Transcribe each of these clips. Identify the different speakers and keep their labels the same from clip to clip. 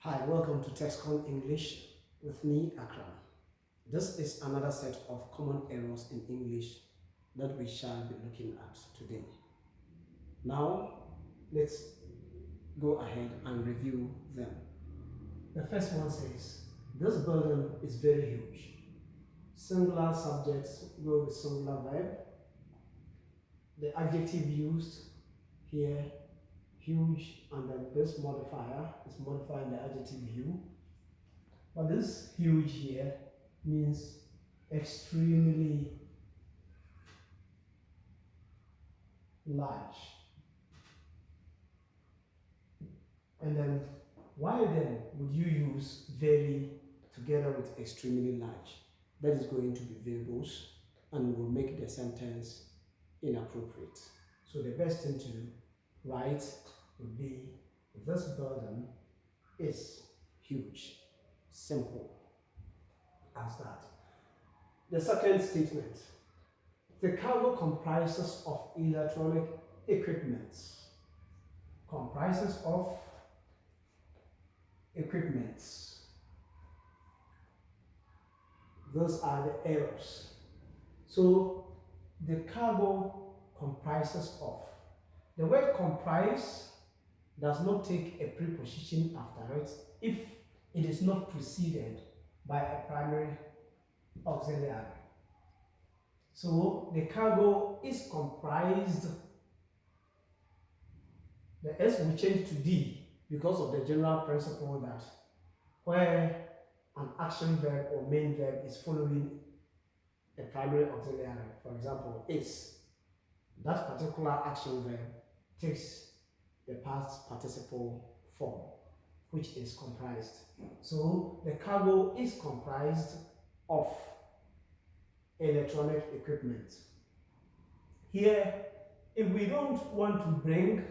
Speaker 1: Hi, welcome to TextCon English with me, Akram. This is another set of common errors in English that we shall be looking at today. Now, let's go ahead and review them. The first one says, this building is very huge. Singular subjects go with singular verb. The adjective used here, huge, and then this modifier is modifying the adjective you. But this huge here means extremely large. And then why then would you use very together with extremely large? That is going to be variables and will make the sentence inappropriate. So the best thing to write would be, this building is huge. Simple as that. The second statement, the cargo comprises of electronic equipments. Comprises of equipments. Those are the errors. So the cargo comprises of. The word comprise does not take a preposition after it if it is not preceded by a primary auxiliary. So the cargo is comprised. The S will change to D because of the general principle that where an action verb or main verb is following a primary auxiliary, for example, is, that particular action verb takes the past participle form, which is comprised. So the cargo is comprised of electronic equipment. Here, if we don't want to bring,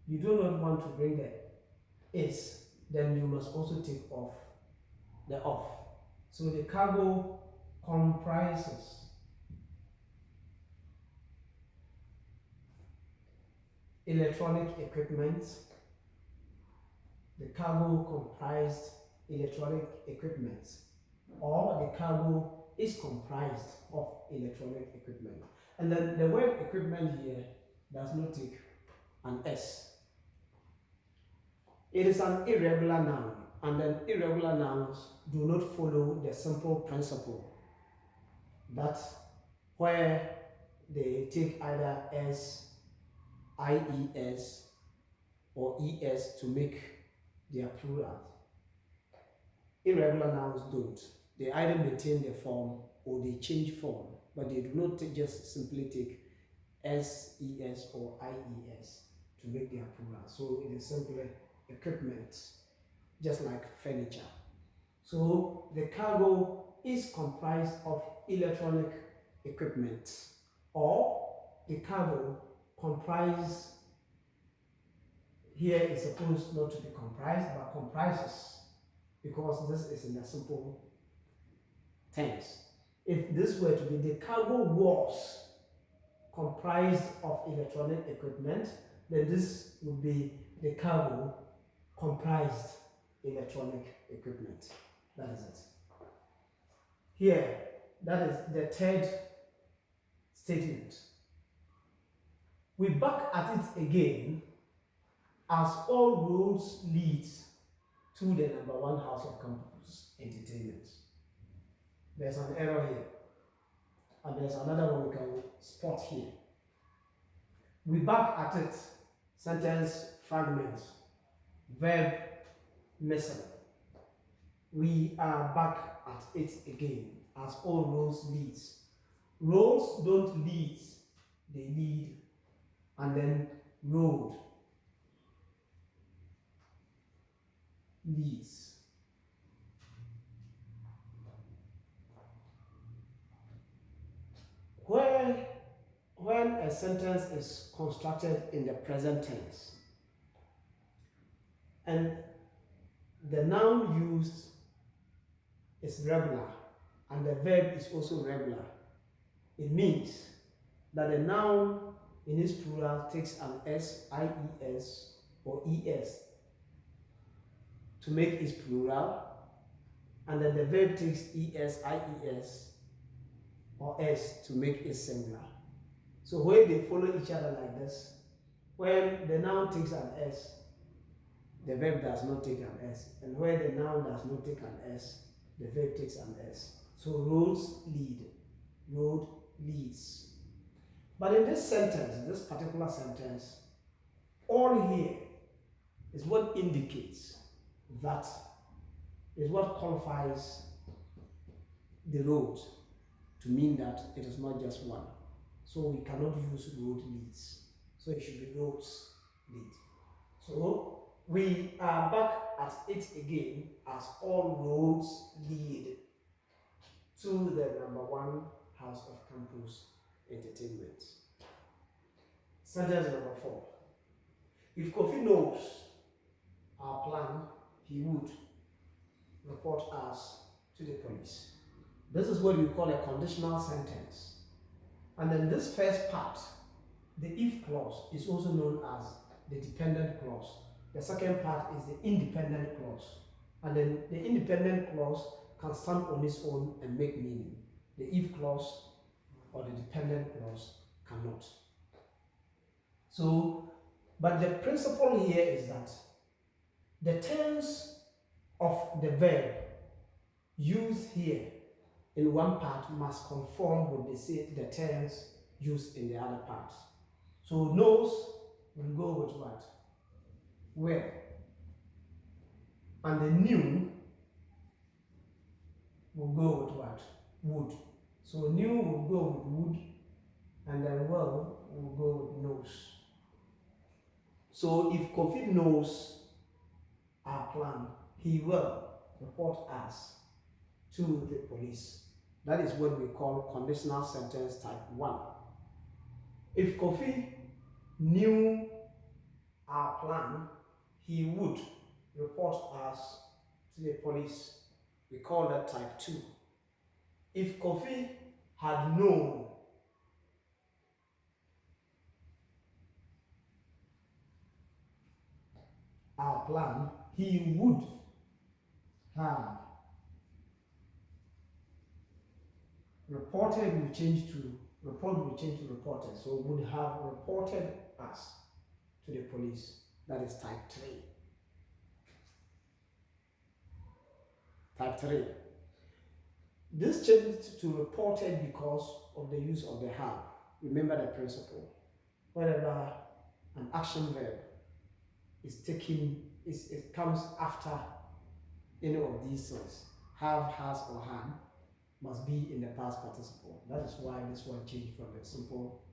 Speaker 1: you do not want to bring the is, then you must also take off the off. So the cargo comprises electronic equipment. The cargo comprised electronic equipment, or the cargo is comprised of electronic equipment. And then the word equipment here does not take an S. It is an irregular noun, and then irregular nouns do not follow the simple principle that where they take either S, IES, or ES to make their plural. Irregular nouns don't. They either maintain the form or they change form, but they do not just simply take SES or IES to make their plural. So it is simply equipment, just like furniture. So the cargo is comprised of electronic equipment, or the cargo comprise here is supposed not to be comprised but comprises, because this is in the simple tense. If this were to be, the cargo was comprised of electronic equipment, then this would be the cargo comprised electronic equipment. That is it. Here, that is the third statement. We back at it again, as all roads lead to the number one house of campus entertainment. There's an error here, and there's another one we can spot here. We back at it, sentence fragments, verb missing. We are back at it again, as all roads leads. Roads don't lead, they lead, and then road leads. When a sentence is constructed in the present tense and the noun used is regular and the verb is also regular, it means that the noun in its plural takes an S, IES, or ES to make it plural, and then the verb takes es, ies, or s to make it singular. So when they follow each other like this, when the noun takes an s, the verb does not take an s, and when the noun does not take an s, the verb takes an s. So roads lead, road leads. But in this sentence, this particular sentence, all here is what indicates that, is what qualifies the road to mean that it is not just one. So we cannot use road leads. So it should be roads lead. So we are back at it again, as all roads lead to the number one House of Campus Entertainment. Sentence number 4. If Kofi knows our plan, he would report us to the police. This is what we call a conditional sentence. And then this first part, the if clause, is also known as the dependent clause. The second part is the independent clause. And then the independent clause can stand on its own and make meaning. The if clause or the dependent clause cannot. So, but the principle here is that the tense of the verb used here in one part must conform with the tense used in the other part. So knows will go with what? Where. And the knew will go with what? Would. So knew will go with would, and then will go with knows. So if Kofi knows our plan, he will report us to the police. That is what we call conditional sentence type 1. If Kofi knew our plan, he would report us to the police. We call that type 2. If Kofi had known our plan, he would have reported will change to reported. So would have reported us to the police. That is type 3. Type 3. This changed to reported because of the use of the have. Remember the principle. Whenever an action verb is taken, it comes after any of these things. Have, has, or had must be in the past participle. That is why this one changed from the simple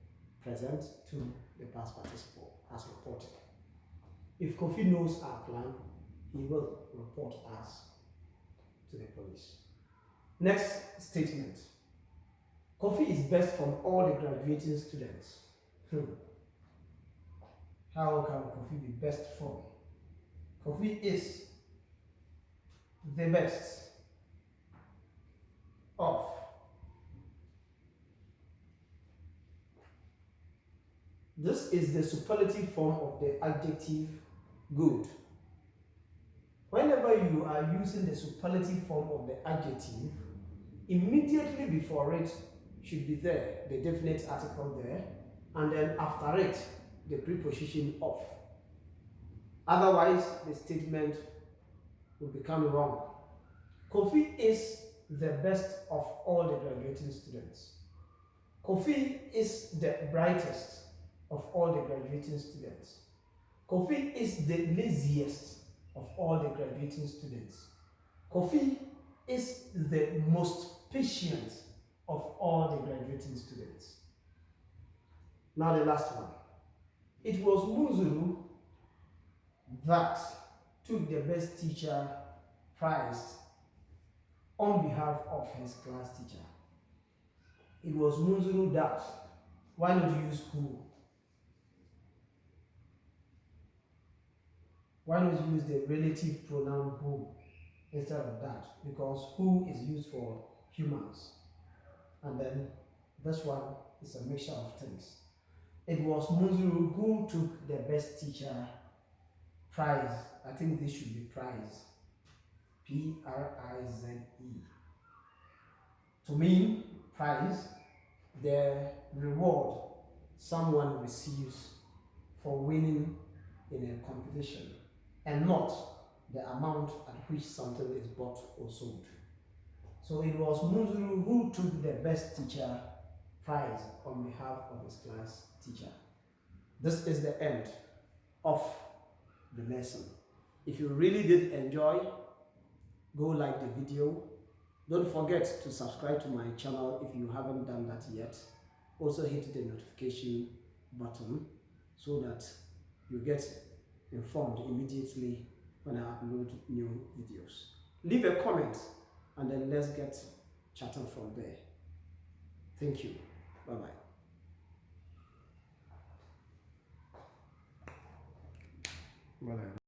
Speaker 1: present to the past participle as reported. If Kofi knows our plan, he will report us to the police. Next statement. Kofi is best from all the graduating students. How can Kofi be best from? Kofi is the best of this is the superlative form of the adjective good. Whenever you are using the superlative form of the adjective, immediately before it should be there, the definite article there, and then after it, the preposition of. Otherwise, the statement will become wrong. Kofi is the best of all the graduating students. Kofi is the brightest of all the graduating students. Kofi is the laziest of all the graduating students. Kofi is the most patient of all the graduating students. Now the last one. It was Munzuru that took the best teacher prize on behalf of his class teacher. It was Munzuru that. Why not use who? Why not use the relative pronoun who instead of that? Because who is used for humans. And then this one is a mixture of things. It was Munzuru who took the best teacher prize. I think this should be prize. P-R-I-Z-E. To mean prize, the reward someone receives for winning in a competition, and not the amount at which something is bought or sold. So it was Munzuru who took the best teacher prize on behalf of his class teacher. This is the end of the lesson. If you really did enjoy, go like the video. Don't forget to subscribe to my channel if you haven't done that yet. Also hit the notification button so that you get informed immediately when I upload new videos. Leave a comment and then let's get chatting from there. Thank you. Bye-bye. Voilà.